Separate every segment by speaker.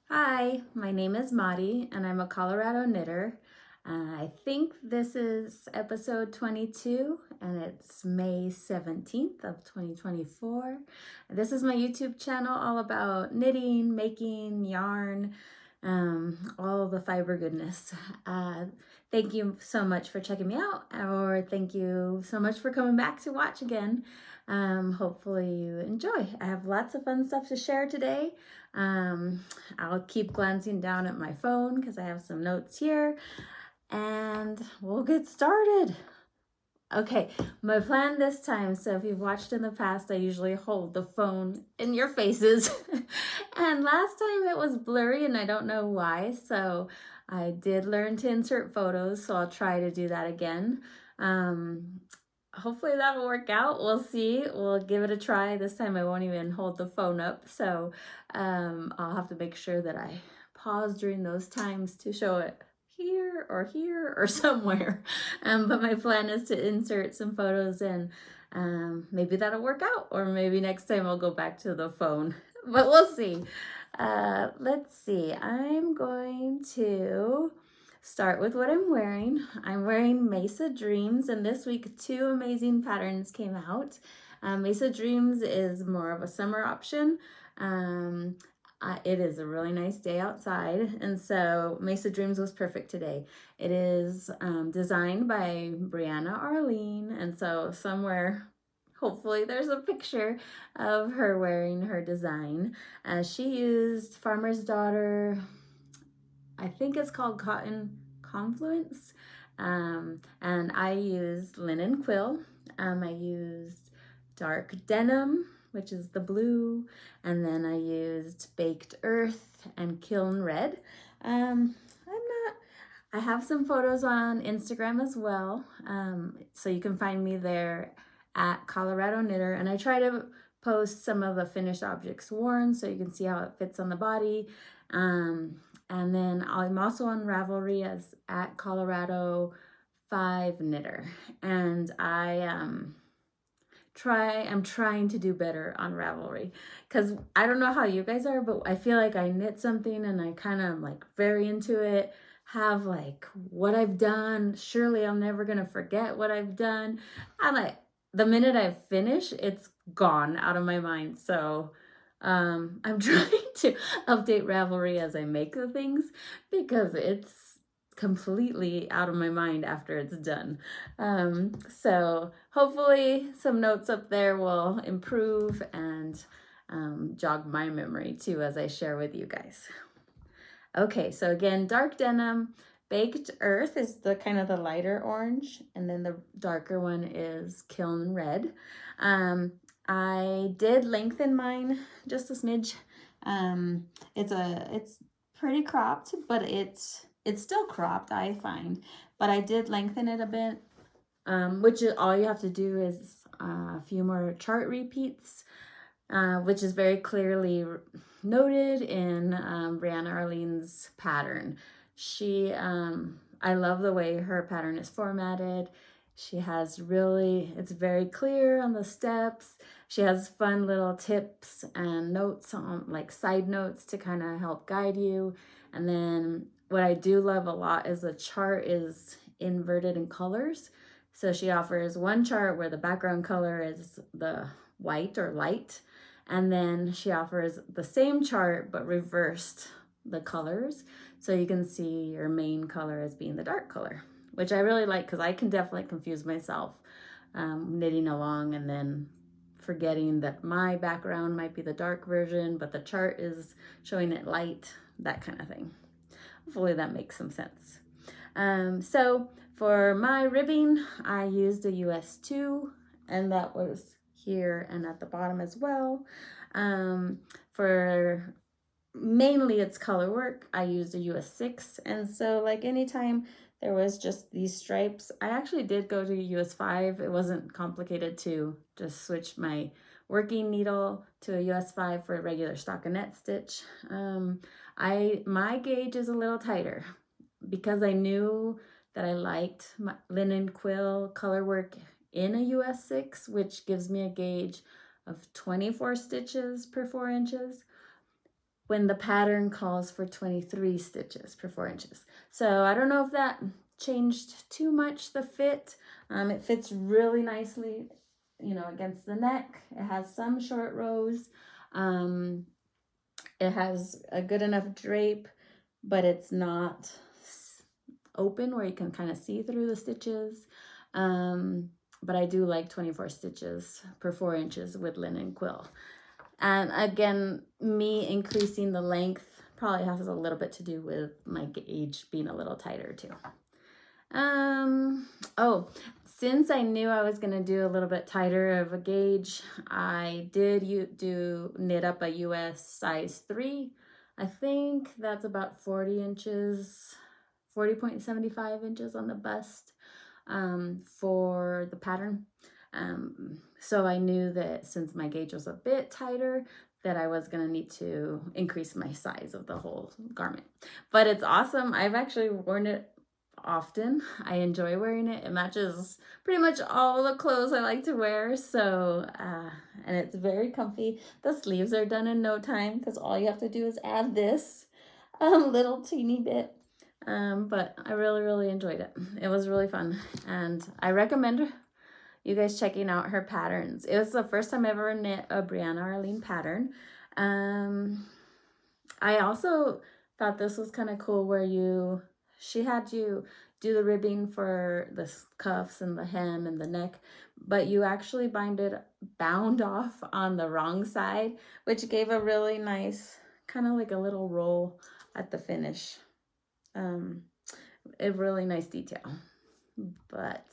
Speaker 1: Hi, my name is Madi and I'm a Colorado knitter. I think this is episode 22 and it's May 17th of 2024. This is my YouTube channel all about knitting, making, yarn, all the fiber goodness. Thank you so much for checking me out, or thank you so much for coming back to watch again. Hopefully you enjoy. I have lots of fun stuff to share today. I'll keep glancing down at my phone because I have some notes here and we'll get started. Okay, my plan this time, so if you've watched in the past, I usually hold the phone in your faces. And last time it was blurry and I don't know why, so I did learn to insert photos, so I'll try to do that again. Hopefully that'll work out. We'll see. We'll give it a try. This time I won't even hold the phone up, so I'll have to make sure that I pause during those times to show it here or somewhere. But my plan is to insert some photos and maybe that'll work out, or maybe next time I'll go back to the phone, but we'll see. Let's see. I'm going to start with what I'm wearing. I'm wearing Mesa Dreams, and this week 2 amazing patterns came out. Mesa Dreams is more of a summer option. It is a really nice day outside, and so Mesa Dreams was perfect today. It is designed by Briana, Arlene, and so somewhere, hopefully there's a picture of her wearing her design. She used Farmer's Daughter, I think it's called Cotton Confluence, and I used linen quill. I used dark denim, which is the blue, and then I used baked earth and kiln red. I have some photos on Instagram as well, so you can find me there at Colorado Knitter, and I try to post some of the finished objects worn so you can see how it fits on the body. And then I'm also on Ravelry as at Colorado 5 Knitter, and I'm trying to do better on Ravelry, because I don't know how you guys are, but I feel like I knit something and I kind of like very into it, have like what I've done. Surely I'm never gonna forget what I've done. I'm like, the minute I finish, it's gone out of my mind. So I'm trying to update Ravelry as I make the things, because it's completely out of my mind after it's done. So hopefully some notes up there will improve and jog my memory too as I share with you guys. Okay, so again, dark denim, baked earth is the kind of the lighter orange, and then the darker one is kiln red. I did lengthen mine just a smidge. It's pretty cropped, but it's still cropped, I find, but I did lengthen it a bit, which is all you have to do is a few more chart repeats, which is very clearly noted in Briana Arlene's pattern. I love the way her pattern is formatted. She has it's very clear on the steps. She has fun little tips and notes on, like side notes, to kind of help guide you. And then what I do love a lot is the chart is inverted in colors. So she offers one chart where the background color is the white or light, and then she offers the same chart but reversed the colors, so you can see your main color as being the dark color, which I really like, because I can definitely confuse myself knitting along and then forgetting that my background might be the dark version, but the chart is showing it light, that kind of thing. Hopefully that makes some sense. So for my ribbing, I used a US 2, and that was here and at the bottom as well. For mainly it's color work, I used a US 6, and so like anytime there was just these stripes, I actually did go to US 5. It wasn't complicated to just switch my working needle to a US 5 for a regular stockinette stitch. My gauge is a little tighter because I knew that I liked my linen quill color work in a US 6, which gives me a gauge of 24 stitches per 4 inches. when the pattern calls for 23 stitches per 4 inches. So I don't know if that changed too much the fit. It fits really nicely, you know, against the neck. It has some short rows. It has a good enough drape, but it's not open where you can kind of see through the stitches. But I do like 24 stitches per 4 inches with linen quill. And again, me increasing the length probably has a little bit to do with my gauge being a little tighter too. Oh, since I knew I was going to do a little bit tighter of a gauge, I did knit up a US size 3. I think that's about 40 inches, 40.75 inches on the bust for the pattern. So I knew that since my gauge was a bit tighter, that I was going to need to increase my size of the whole garment. But it's awesome. I've actually worn it often. I enjoy wearing it. It matches pretty much all the clothes I like to wear. So, and it's very comfy. The sleeves are done in no time because all you have to do is add this little teeny bit. But I really, really enjoyed it. It was really fun. And I recommend you guys checking out her patterns. It was the first time I ever knit a Briana Arlene pattern. I also thought this was kind of cool where she had you do the ribbing for the cuffs and the hem and the neck, but you actually bound off on the wrong side, which gave a really nice, kind of like a little roll at the finish. A really nice detail. But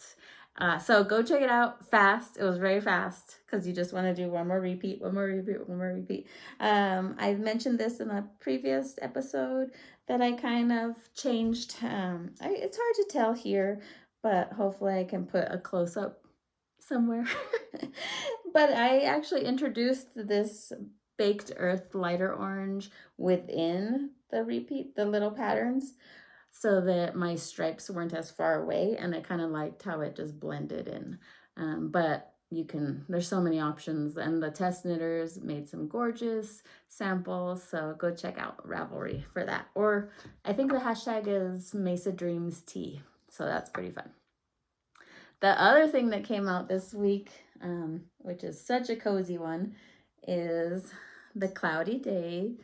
Speaker 1: so go check it out fast. It was very fast because you just want to do one more repeat, one more repeat, one more repeat. I've mentioned this in a previous episode that I kind of changed. It's hard to tell here, but hopefully I can put a close-up somewhere. But I actually introduced this baked earth lighter orange within the little patterns, so that my stripes weren't as far away, and I kind of liked how it just blended in. But there's so many options, and the test knitters made some gorgeous samples, so go check out Ravelry for that. Or I think the hashtag is Mesa Dreams Tee, so that's pretty fun. The other thing that came out this week, which is such a cozy one, is the Cloudy Days.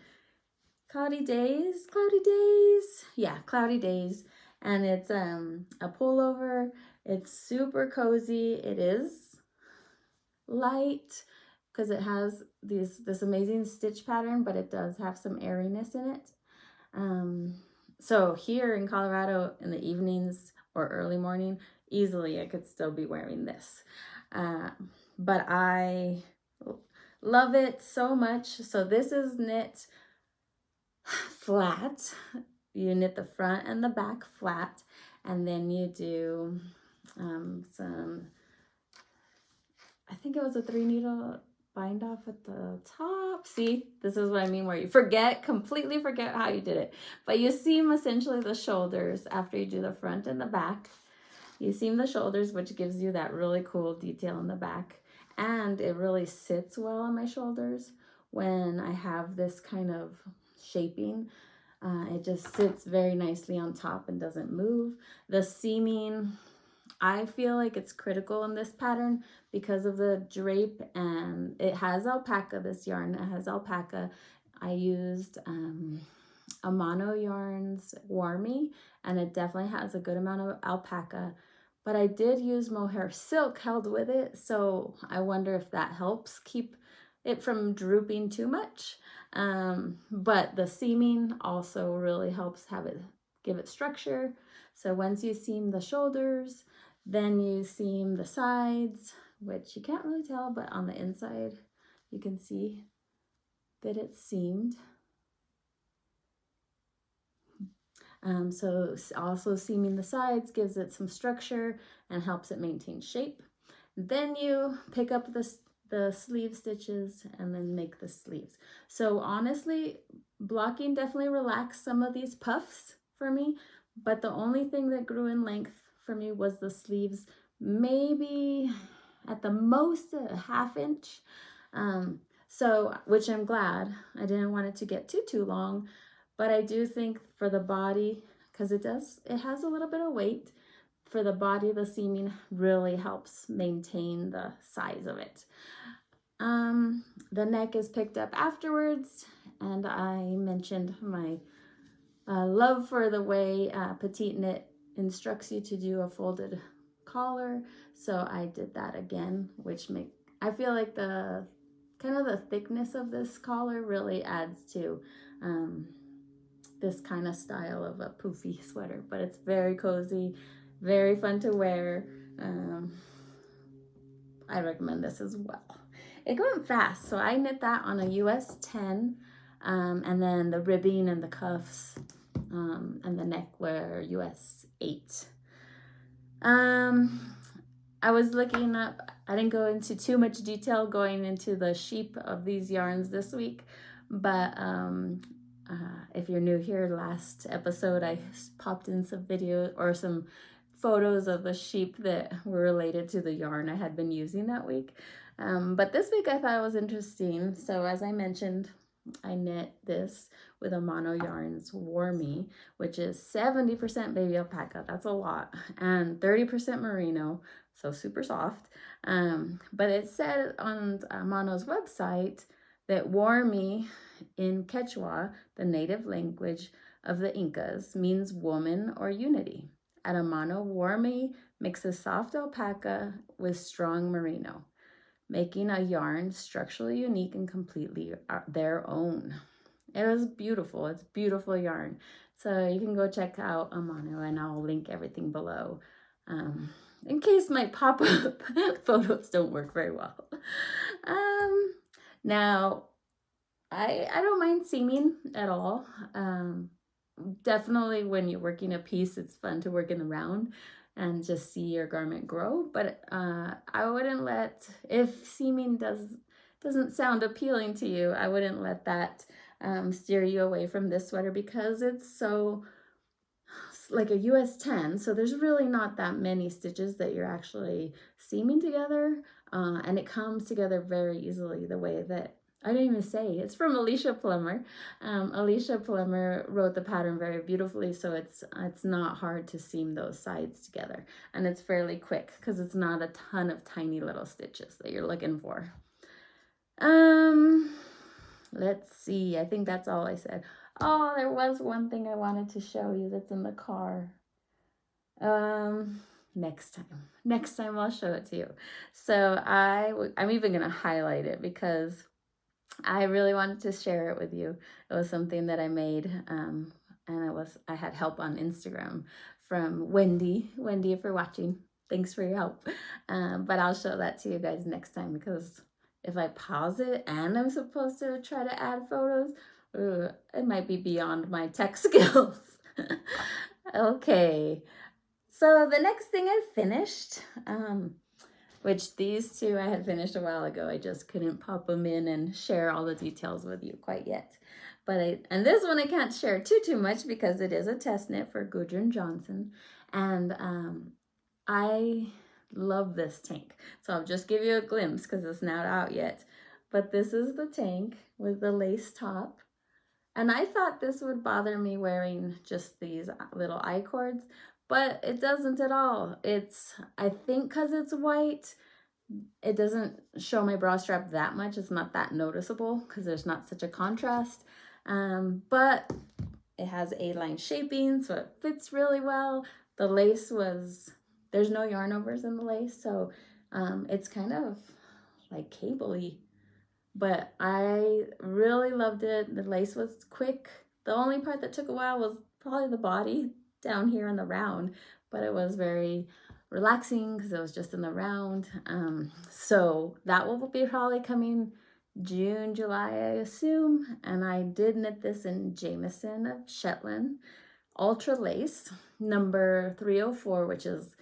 Speaker 1: Yeah, Cloudy Days. And it's a pullover. It's super cozy. It is light because it has this amazing stitch pattern, but it does have some airiness in it. So here in Colorado in the evenings or early morning, easily I could still be wearing this. But I love it so much. So this is knit flat. You knit the front and the back flat, and then you do some, I think it was a 3-needle bind off at the top. See, this is what I mean, where you completely forget how you did it, but you seam essentially the shoulders after you do the front and the back. You seam the shoulders, which gives you that really cool detail in the back, and it really sits well on my shoulders when I have this kind of shaping. It just sits very nicely on top and doesn't move. The seaming, I feel like it's critical in this pattern because of the drape, and it has alpaca. This yarn, it has alpaca. I used Amano Yarns Warmy, and it definitely has a good amount of alpaca, but I did use mohair silk held with it, so I wonder if that helps keep it from drooping too much. But the seaming also really helps give it structure. So once you seam the shoulders, then you seam the sides, which you can't really tell, but on the inside you can see that it's seamed. So also seaming the sides gives it some structure and helps it maintain shape. Then you pick up the sleeve stitches and then make the sleeves. So honestly, blocking definitely relaxed some of these puffs for me, but the only thing that grew in length for me was the sleeves, maybe at the most a 1/2 inch. So, which I'm glad. I didn't want it to get too long, but I do think for the body, because it has a little bit of weight, for the body, the seaming really helps maintain the size of it. The neck is picked up afterwards, and I mentioned my love for the way Petite Knit instructs you to do a folded collar, so I did that again, which I feel like the kind of the thickness of this collar really adds to this kind of style of a poofy sweater, but it's very cozy, very fun to wear. I recommend this as well. It went fast, so I knit that on a US 10, and then the ribbing and the cuffs and the neck were US 8. I was looking up, I didn't go into too much detail going into the sheep of these yarns this week, but if you're new here, last episode I popped in some videos or some photos of the sheep that were related to the yarn I had been using that week. But this week I thought it was interesting. So as I mentioned, I knit this with Amano Yarns Warmy, which is 70% baby alpaca. That's a lot. And 30% merino, so super soft. But it said on Amano's website that Warmy in Quechua, the native language of the Incas, means woman or unity. At Amano, Warmy mixes soft alpaca with strong merino, making a yarn structurally unique and completely their own. It was beautiful. It's beautiful yarn. So you can go check out Amano, and I'll link everything below in case my pop-up photos don't work very well. Now, I don't mind seaming at all. Definitely when you're working a piece, it's fun to work in the round and just see your garment grow. But I wouldn't if seaming doesn't sound appealing to you, I wouldn't let that steer you away from this sweater, because it's so like a US 10. So there's really not that many stitches that you're actually seaming together. And it comes together very easily the way that, I didn't even say, it's from Alicia Plummer. Alicia Plummer wrote the pattern very beautifully, so it's not hard to seam those sides together. And it's fairly quick because it's not a ton of tiny little stitches that you're looking for. Let's see, I think that's all I said. Oh, there was one thing I wanted to show you that's in the car. Next time I'll show it to you. So I'm even gonna highlight it because I really wanted to share it with you. It was something that I made, and I had help on Instagram from Wendy. Wendy, if you're watching, thanks for your help. But I'll show that to you guys next time, because if I pause it and I'm supposed to try to add photos, it might be beyond my tech skills. Okay, so the next thing I finished, which these two I had finished a while ago. I just couldn't pop them in and share all the details with you quite yet. And this one I can't share too much because it is a test knit for Gudrun Johnston. And I love this tank. So I'll just give you a glimpse because it's not out yet. But this is the tank with the lace top. And I thought this would bother me wearing just these little I-cords, but it doesn't at all. I think because it's white, it doesn't show my bra strap that much. It's not that noticeable because there's not such a contrast. But it has A-line shaping, so it fits really well. The lace there's no yarn overs in the lace, so it's kind of like cable-y. But I really loved it. The lace was quick. The only part that took a while was probably the body down here in the round, but it was very relaxing because it was just in the round. So that will be probably coming June, July, I assume. And I did knit this in Jamieson of Shetland, ultra lace, number 304, which is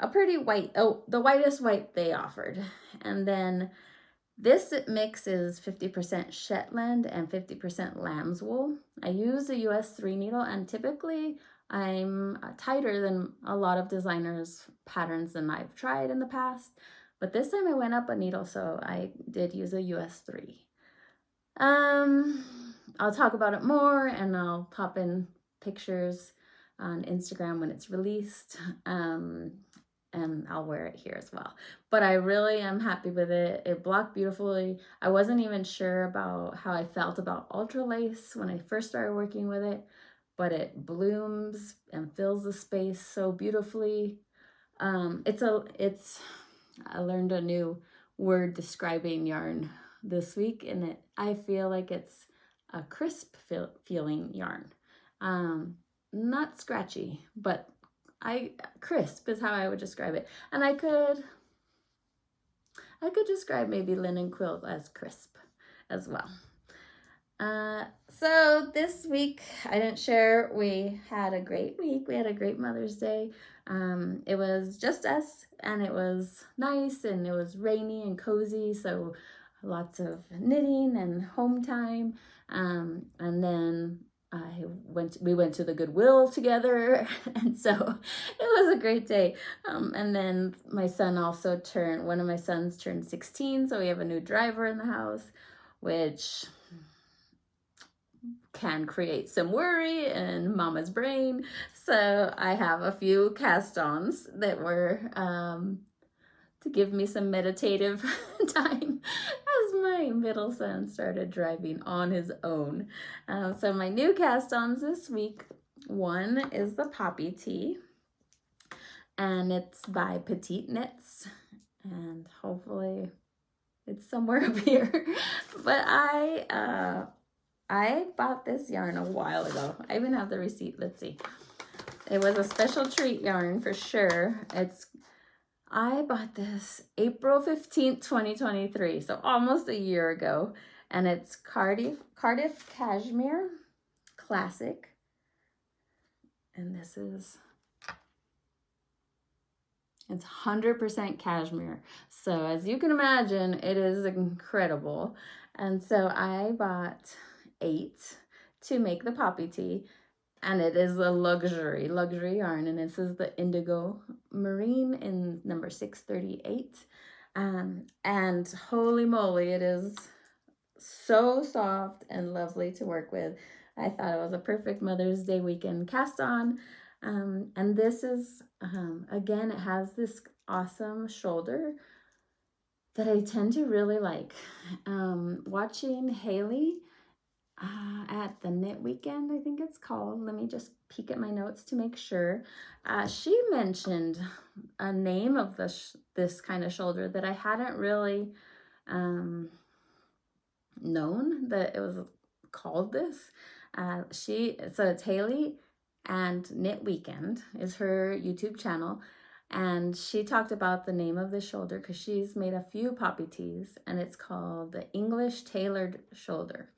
Speaker 1: a pretty white, the whitest white they offered. And then this mix is 50% Shetland and 50% lamb's wool. I use a US 3 needle, and typically I'm tighter than a lot of designers' patterns than I've tried in the past. But this time I went up a needle, so I did use a US 3. I'll talk about it more, and I'll pop in pictures on Instagram when it's released. And I'll wear it here as well. But I really am happy with it. It blocked beautifully. I wasn't even sure about how I felt about ultra lace when I first started working with it, but it blooms and fills the space so beautifully. I learned a new word describing yarn this week, and I feel like it's a crisp feeling yarn. Not scratchy, but crisp is how I would describe it. And I could describe maybe linen quilt as crisp as well. So this week I didn't share. We had a great week. We had a great Mother's Day. It was just us, and it was nice, and it was rainy and cozy, so lots of knitting and home time. And then we went to the Goodwill together, and so it was a great day. And then my son also one of my sons turned 16, so we have a new driver in the house, which can create some worry in mama's brain. So I have a few cast ons that were to give me some meditative time as my middle son started driving on his own. So my new cast ons this week, one is the Poppy Tee, and it's by Petite Knits, and hopefully it's somewhere up here. But I bought this yarn a while ago. I even have the receipt. Let's see. It was a special treat yarn for sure. I bought this April 15th, 2023, so almost a year ago. And it's Cardiff Cashmere Classic. And it's 100% cashmere. So as you can imagine, it is incredible. And so I bought 8 to make the Poppy Tee, and it is a luxury yarn, and this is the Indigo Marine in number 638. And holy moly, it is so soft and lovely to work with. I thought it was a perfect Mother's Day weekend cast on. And this is again, it has this awesome shoulder that I tend to really like. Watching Haley at the Knit Weekend, I think it's called. Let me just peek at my notes to make sure. She mentioned a name of this kind of shoulder that I hadn't really known that it was called this. So it's Haley, and Knit Weekend is her YouTube channel. And she talked about the name of the shoulder because she's made a few Poppy Tees, and it's called the English Tailored Shoulder.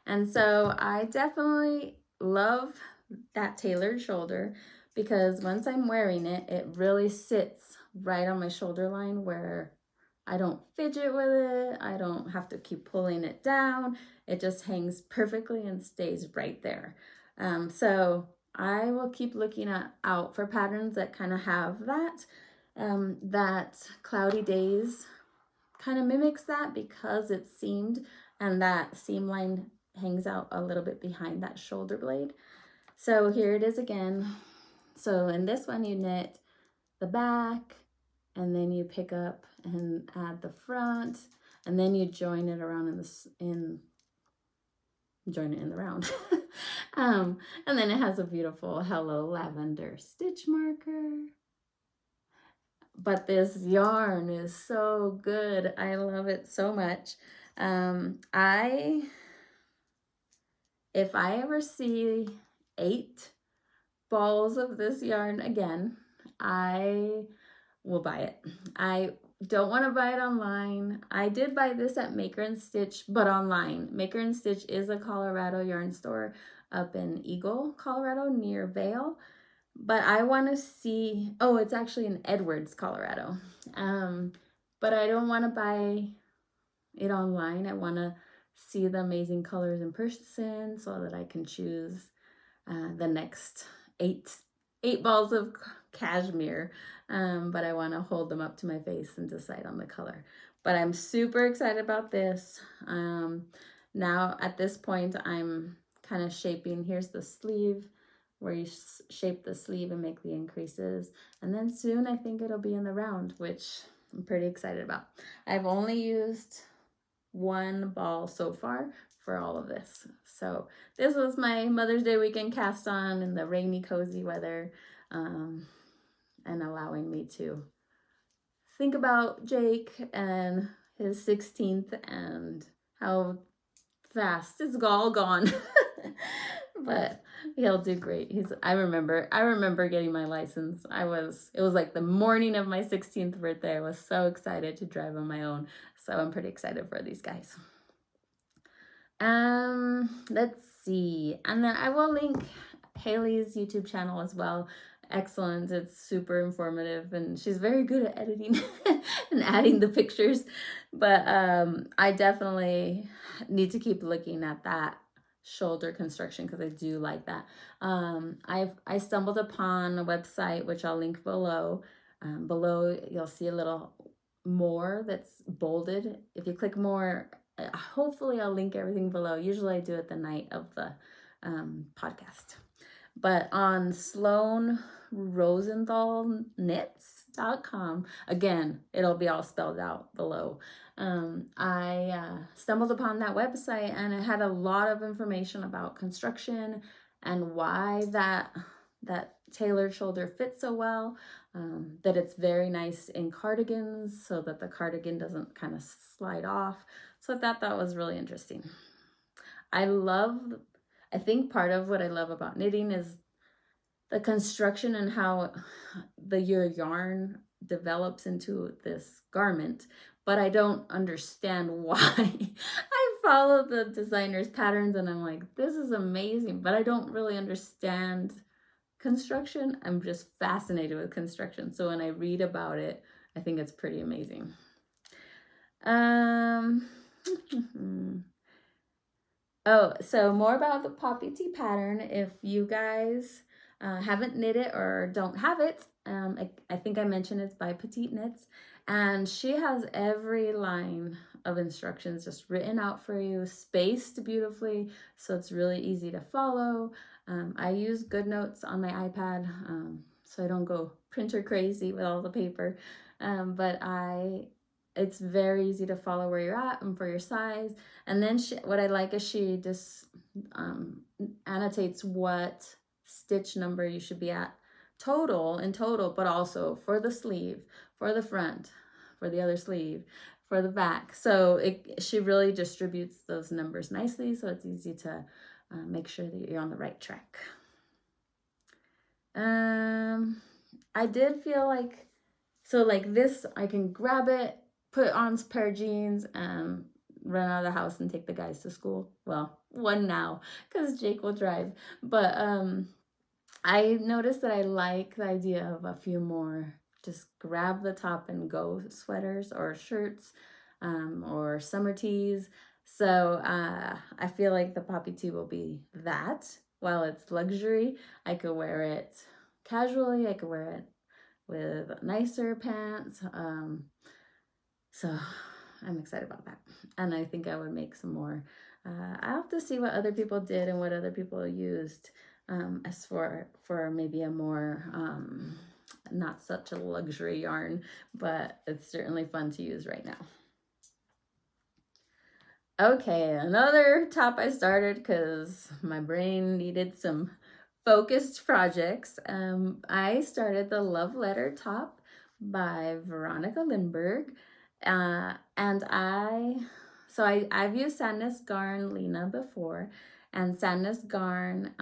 Speaker 1: And so I definitely love that tailored shoulder because once I'm wearing it, it really sits right on my shoulder line where I don't fidget with it. I don't have to keep pulling it down. It just hangs perfectly and stays right there. So I will keep looking out for patterns that kind of have that. That Cloudy Days kind of mimics that because it's seamed, and that seam line hangs out a little bit behind that shoulder blade. So here it is again. So in this one, you knit the back, and then you pick up and add the front, and then you join it around join it in the round. And then it has a beautiful Hello Lavender stitch marker. But this yarn is so good. I love it so much. If I ever see 8 balls of this yarn again, I will buy it. I don't want to buy it online. I did buy this at Maker and Stitch, but online. Maker and Stitch is a Colorado yarn store up in Eagle, Colorado, near Vail. But I want to see, oh, it's actually in Edwards, Colorado. But I don't want to buy it online. I want to see the amazing colors in person so that I can choose the next 8 8 balls of cashmere, but I want to hold them up to my face and decide on the color. But I'm super excited about this. Now at this point, I'm kind of shaping. Here's the sleeve, where you shape the sleeve and make the increases. And then soon I think it'll be in the round, which I'm pretty excited about. I've only used 1 ball so far for all of this. So this was my Mother's Day weekend cast on in the rainy, cozy weather, and allowing me to think about Jake and his 16th and how fast it's all gone. But he'll do great. I remember getting my license. It was like the morning of my 16th birthday. I was so excited to drive on my own. So I'm pretty excited for these guys. Let's see. And then I will link Haley's YouTube channel as well. Excellent. It's super informative, and she's very good at editing and adding the pictures. But I definitely need to keep looking at that shoulder construction because I do like that. I stumbled upon a website which I'll link below. Below you'll see a little more that's bolded. If you click more, hopefully I'll link everything below. Usually I do it the night of the podcast. But on SloaneRosenthalKnits.com, again, it'll be all spelled out below. I stumbled upon that website, and it had a lot of information about construction and why that tailored shoulder fits so well, that it's very nice in cardigans so that the cardigan doesn't kind of slide off. So I thought that was really interesting. I think part of what I love about knitting is the construction and how your yarn develops into this garment, but I don't understand why. I follow the designer's patterns and I'm like, this is amazing, but I don't really understand construction. I'm just fascinated with construction. So when I read about it, I think it's pretty amazing. Oh, so more about the poppy tee pattern. If you guys haven't knit it or don't have it, I think I mentioned it's by Petite Knits, and she has every line of instructions just written out for you, spaced beautifully, so it's really easy to follow. I use GoodNotes on my iPad, so I don't go printer crazy with all the paper, but it's very easy to follow where you're at and for your size. And then what I like is she just annotates what stitch number you should be at in total, but also for the sleeve, for the front, for the other sleeve, for the back. So she really distributes those numbers nicely, so it's easy to make sure that you're on the right track. I did feel like, so like this, I can grab it, put on a pair of jeans, and run out of the house and take the guys to school. Well, one now, because Jake will drive. But I noticed that I like the idea of a few more just grab the top and go sweaters or shirts, or summer tees. So I feel like the poppy tee will be that. While it's luxury, I could wear it casually, I could wear it with nicer pants. So I'm excited about that. And I think I would make some more. I'll have to see what other people did and what other people used, as for maybe a more, not such a luxury yarn, but it's certainly fun to use right now. Okay, another top I started because my brain needed some focused projects. I started the Love Letter top by Veronica Lindberg. And I've used Sandnes Garn Lena before, and Sandnes Garn,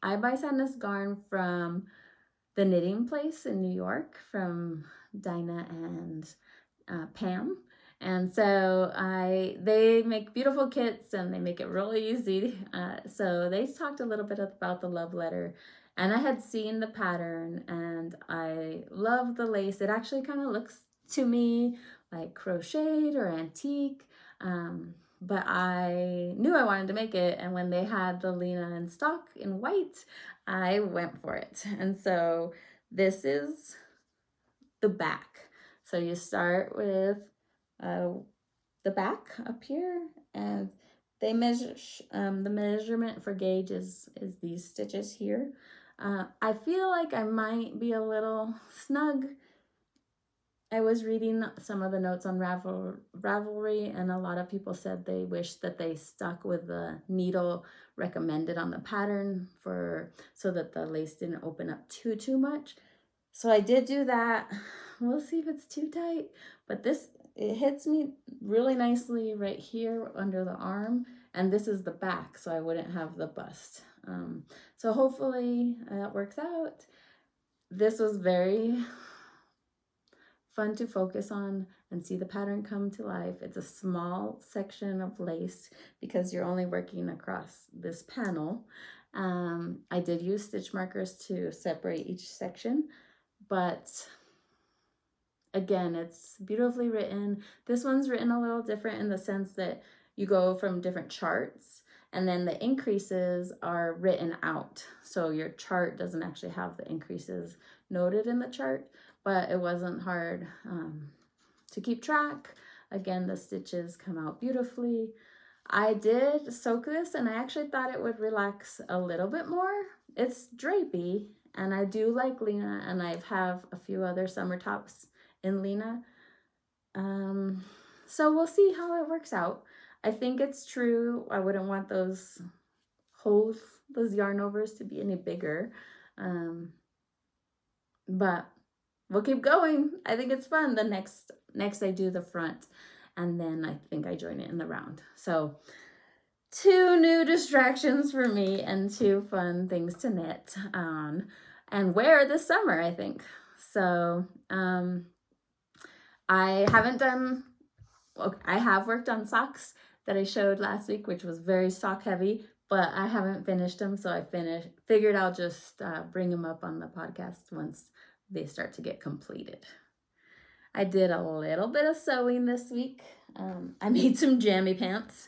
Speaker 1: I buy Sandnes Garn from the knitting place in New York, from Dinah and Pam. And so they make beautiful kits and they make it really easy. So they talked a little bit about the Love Letter, and I had seen the pattern and I love the lace. It actually kind of looks to me like crocheted or antique. but I knew I wanted to make it, and when they had the Lena in stock in white, I went for it. And so this is the back. So you start with the back up here, and they measure the measurement for gauge is these stitches here. I feel like I might be a little snug. I was reading some of the notes on Ravelry, and a lot of people said they wish that they stuck with the needle recommended on the pattern so that the lace didn't open up too much. So I did do that. We'll see if it's too tight, but it hits me really nicely right here under the arm, and this is the back, so I wouldn't have the bust. So hopefully that works out. This was very fun to focus on and see the pattern come to life. It's a small section of lace because you're only working across this panel. I did use stitch markers to separate each section, but again, it's beautifully written. This one's written a little different in the sense that you go from different charts, and then the increases are written out. So your chart doesn't actually have the increases noted in the chart, but it wasn't hard to keep track. Again, the stitches come out beautifully. I did soak this, and I actually thought it would relax a little bit more. It's drapey, and I do like Lena, and I have a few other summer tops in Lena. So we'll see how it works out. I think it's true. I wouldn't want those holes, those yarn overs, to be any bigger. But we'll keep going. I think it's fun. The next I do the front, and then I think I join it in the round. So 2 new distractions for me and 2 fun things to knit on and wear this summer, I think. So I have worked on socks that I showed last week, which was very sock heavy, but I haven't finished them. So I figured I'll just bring them up on the podcast once they start to get completed. I did a little bit of sewing this week. I made some jammy pants.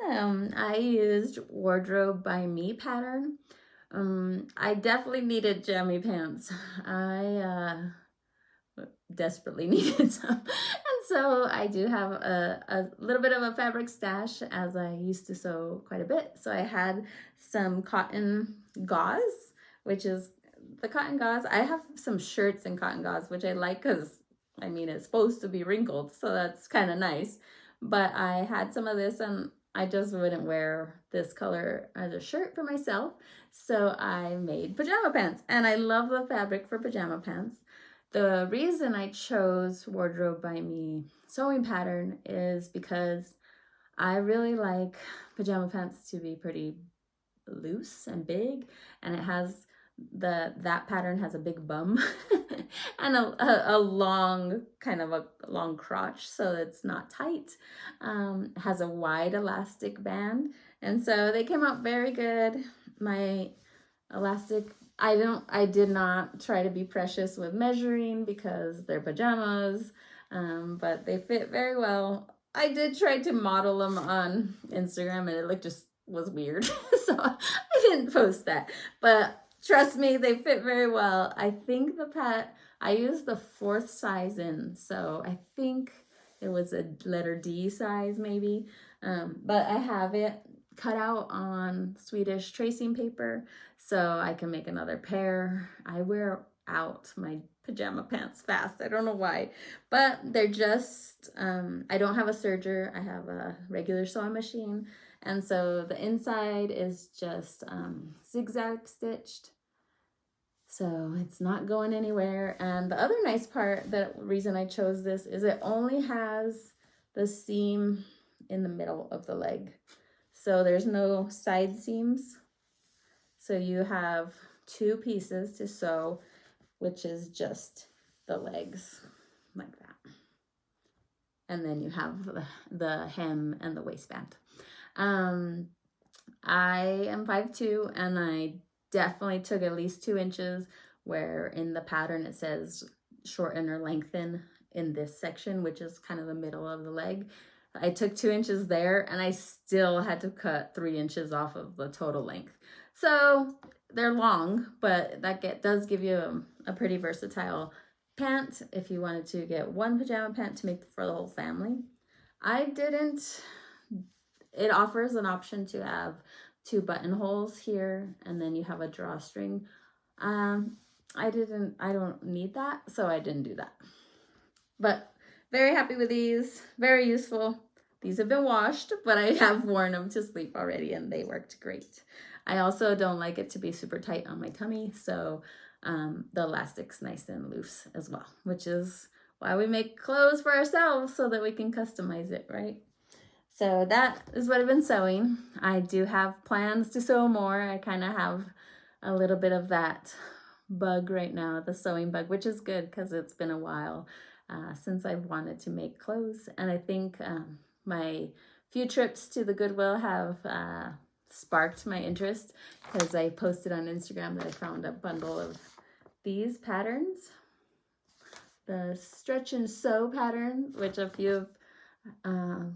Speaker 1: I used Wardrobe by Me pattern. I definitely needed jammy pants. I desperately needed some. And so I do have a little bit of a fabric stash, as I used to sew quite a bit. So I had some cotton gauze, which is the cotton gauze. I have some shirts in cotton gauze, which I like because, I mean, it's supposed to be wrinkled, so that's kind of nice. But I had some of this, and I just wouldn't wear this color as a shirt for myself. So I made pajama pants, and I love the fabric for pajama pants. The reason I chose Wardrobe by Me sewing pattern is because I really like pajama pants to be pretty loose and big, and it has that pattern has a big bum and a long, kind of a long crotch, so it's not tight. Has a wide elastic band, and so they came out very good. My elastic, I did not try to be precious with measuring because they're pajamas, but they fit very well. I did try to model them on Instagram, and it just was weird. So I didn't post that, but trust me, they fit very well. I think I used the 4th size in, so I think it was a letter D size maybe, but I have it cut out on Swedish tracing paper so I can make another pair. I wear out my pajama pants fast. I don't know why, but they're just, I don't have a serger. I have a regular sewing machine, and so the inside is just zigzag stitched. So it's not going anywhere. And the other nice part, the reason I chose this, is it only has the seam in the middle of the leg. So there's no side seams. So you have 2 pieces to sew, which is just the legs like that. And then you have the hem and the waistband. I am 5'2", and I definitely took at least 2 inches, where in the pattern it says shorten or lengthen in this section, which is kind of the middle of the leg. I took 2 inches there, and I still had to cut 3 inches off of the total length. So they're long, but that does give you a pretty versatile pant if you wanted to get one pajama pant to make for the whole family. I didn't. It offers an option to have 2 buttonholes here, and then you have a drawstring. I don't need that, so I didn't do that. But very happy with these, very useful. These have been washed, but I have worn them to sleep already, and they worked great. I also don't like it to be super tight on my tummy, so the elastic's nice and loose as well, which is why we make clothes for ourselves, so that we can customize it, right? So that is what I've been sewing. I do have plans to sew more. I kind of have a little bit of that bug right now, the sewing bug, which is good because it's been a while since I've wanted to make clothes. And I think my few trips to the Goodwill have sparked my interest, because I posted on Instagram that I found a bundle of these patterns, the stretch and sew pattern, which a few of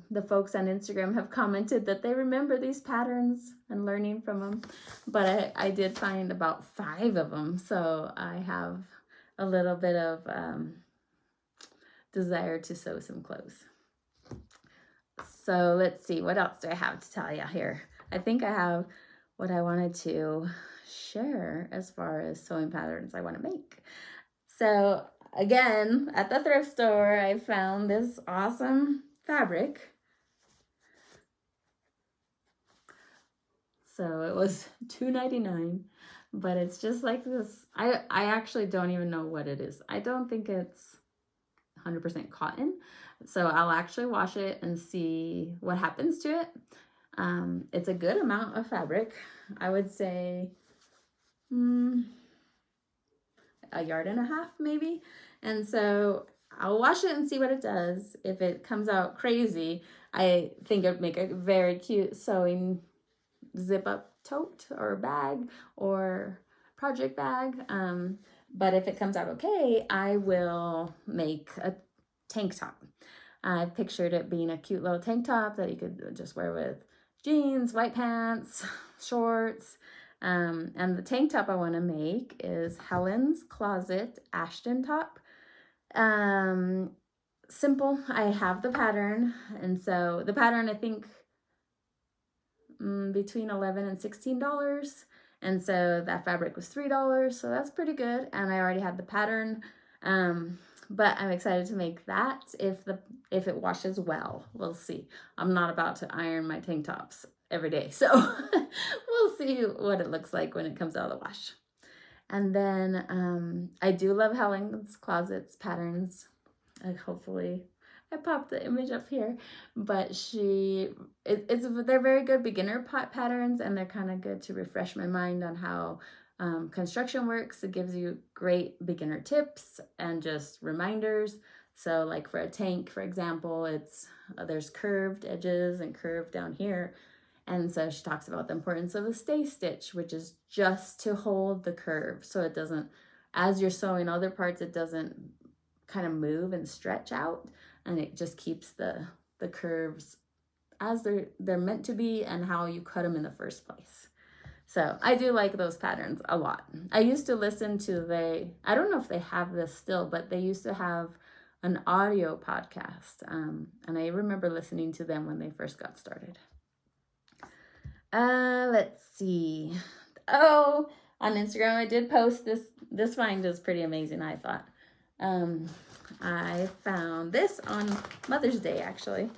Speaker 1: the folks on Instagram have commented that they remember these patterns and learning from them. But I did find about 5 of them, so I have a little bit of desire to sew some clothes. So let's see, what else do I have to tell you here? I think I have what I wanted to share as far as sewing patterns I want to make. So again, at the thrift store, I found this awesome fabric. So it was $2.99, but it's just like this. I actually don't even know what it is. I don't think it's 100% cotton. So I'll actually wash it and see what happens to it. It's a good amount of fabric. I would say 1.5 yards maybe. And so I'll wash it and see what it does. If it comes out crazy, I think it would make a very cute sewing zip up tote or bag or project bag. But if it comes out okay, I will make a tank top. I pictured it being a cute little tank top that you could just wear with jeans, white pants, shorts. And the tank top I want to make is Helens Closet Ashton top. Simple. I have the pattern, and so the pattern I think between $11 and $16, and so that fabric was $3, so that's pretty good. And I already had the pattern, but I'm excited to make that if it washes well. We'll see. I'm not about to iron my tank tops every day, so we'll see what it looks like when it comes out of the wash. And then I do love Helen's Closet's patterns. Hopefully I popped the image up here, but they're very good beginner patterns, and they're kind of good to refresh my mind on how construction works. It gives you great beginner tips and just reminders. So like for a tank, for example, there's curved edges and curved down here. And so she talks about the importance of a stay stitch, which is just to hold the curve. So it doesn't, as you're sewing other parts, it doesn't kind of move and stretch out. And it just keeps the curves as they're meant to be and how you cut them in the first place. So I do like those patterns a lot. I used to listen to I don't know if they have this still, but they used to have an audio podcast. And I remember listening to them when they first got started. Let's see. Oh, on Instagram I did post this. This find is pretty amazing, I thought. I found this on Mother's Day, actually.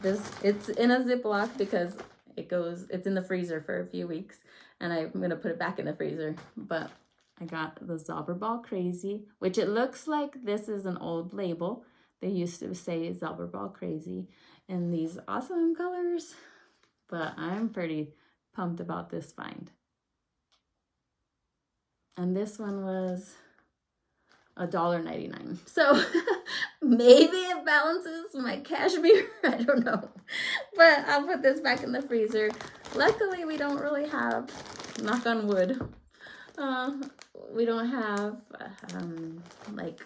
Speaker 1: It's in a Ziploc because it's in the freezer for a few weeks, and I'm gonna put it back in the freezer. But I got the Zerball Crazy, which it looks like this is an old label. They used to say Zerball Crazy in these awesome colors. But I'm pretty pumped about this find. And this one was $1.99. So maybe it balances my cashmere. I don't know. But I'll put this back in the freezer. Luckily, we don't really have, knock on wood, we don't have like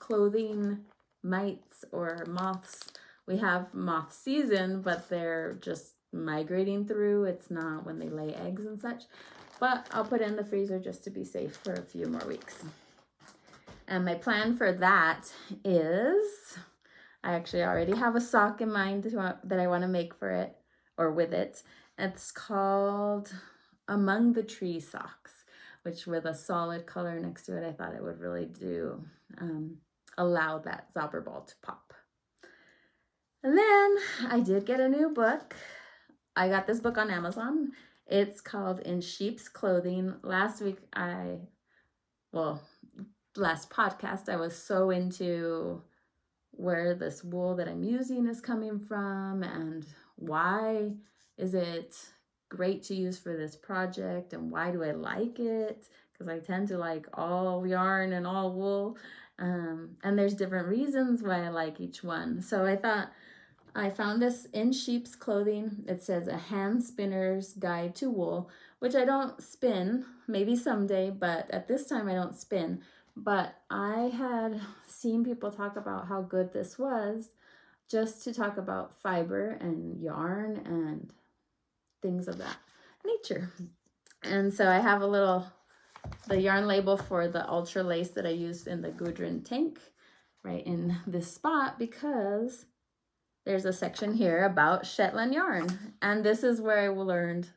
Speaker 1: clothing mites or moths We have moth season, but they're just migrating through. It's not when they lay eggs and such. But I'll put it in the freezer just to be safe for a few more weeks. And my plan for that is, I actually already have a sock in mind that I want to make for it, or with it. It's called Among the Tree Socks, which with a solid color next to it, I thought it would really do, allow that Zerball to pop. And then I did get a new book. I got this book on Amazon. It's called In Sheep's Clothing. Last podcast, I was so into where this wool that I'm using is coming from and why is it great to use for this project and why do I like it, because I tend to like all yarn and all wool, and there's different reasons why I like each one. So I thought, I found this In Sheep's Clothing. It says A Hand Spinner's Guide to Wool, which I don't spin, maybe someday, but at this time I don't spin. But I had seen people talk about how good this was, just to talk about fiber and yarn and things of that nature. And so I have the yarn label for the ultra lace that I used in the Gudrun tank right in this spot, because there's a section here about Shetland yarn. And this is where I learned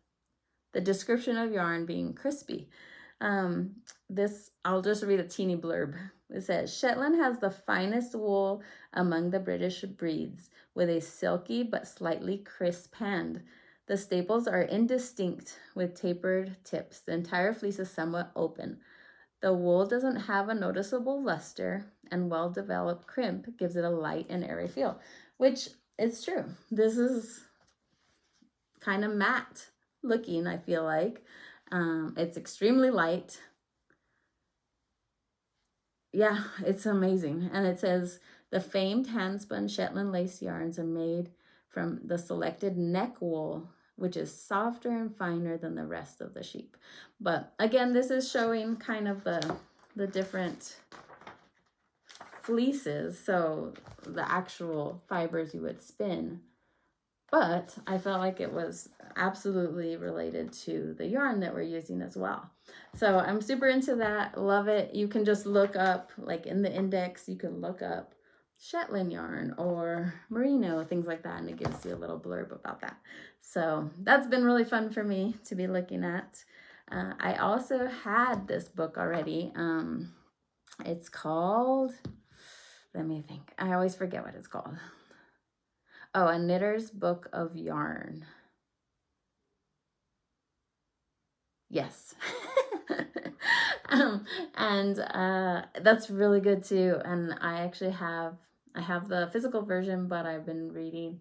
Speaker 1: the description of yarn being crispy. I'll just read a teeny blurb. It says, Shetland has the finest wool among the British breeds, with a silky but slightly crisp hand. The staples are indistinct with tapered tips. The entire fleece is somewhat open. The wool doesn't have a noticeable luster, and well-developed crimp gives it a light and airy feel, which is true. This is kind of matte looking, I feel like. It's extremely light. Yeah, it's amazing. And it says, the famed hand-spun Shetland lace yarns are made from the selected neck wool, which is softer and finer than the rest of the sheep. But again, this is showing kind of the different fleeces, so the actual fibers you would spin. But I felt like it was absolutely related to the yarn that we're using as well. So I'm super into that, love it. You can just look up, like in the index, you can look up Shetland yarn or merino, things like that, and it gives you a little blurb about that. So that's been really fun for me to be looking at. I also had this book already. It's called, let me think, I always forget what it's called. Oh, A Knitter's Book of Yarn. Yes. That's really good too. And I actually have the physical version, but I've been reading.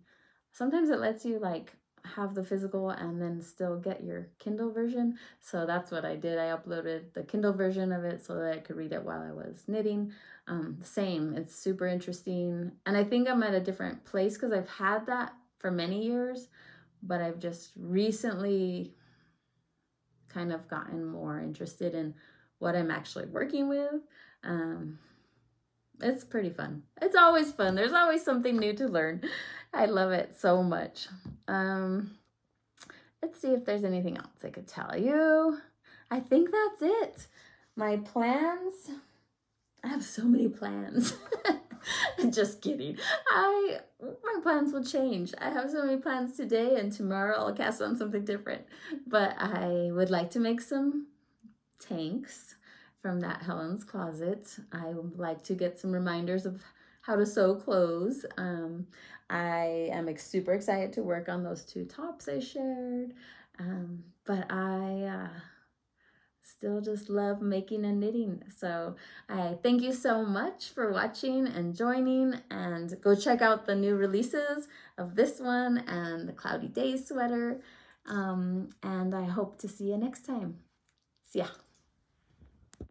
Speaker 1: Sometimes it lets you like have the physical and then still get your Kindle version. So that's what I did. I uploaded the Kindle version of it so that I could read it while I was knitting. Same, it's super interesting. And I think I'm at a different place because I've had that for many years, but I've just recently kind of gotten more interested in what I'm actually working with. It's pretty fun. It's always fun. There's always something new to learn. I love it so much. Let's see if there's anything else I could tell you. I think that's it. My plans, I have so many plans. Just kidding. My plans will change. I have so many plans today, and tomorrow I'll cast on something different. But I would like to make some tanks from that Helens closet. I would like to get some reminders of how to sew clothes. I am super excited to work on those 2 tops I shared. But I still just love making and knitting. So I thank you so much for watching and joining, and go check out the new releases of this one and the Cloudy Days sweater. And I hope to see you next time. See ya.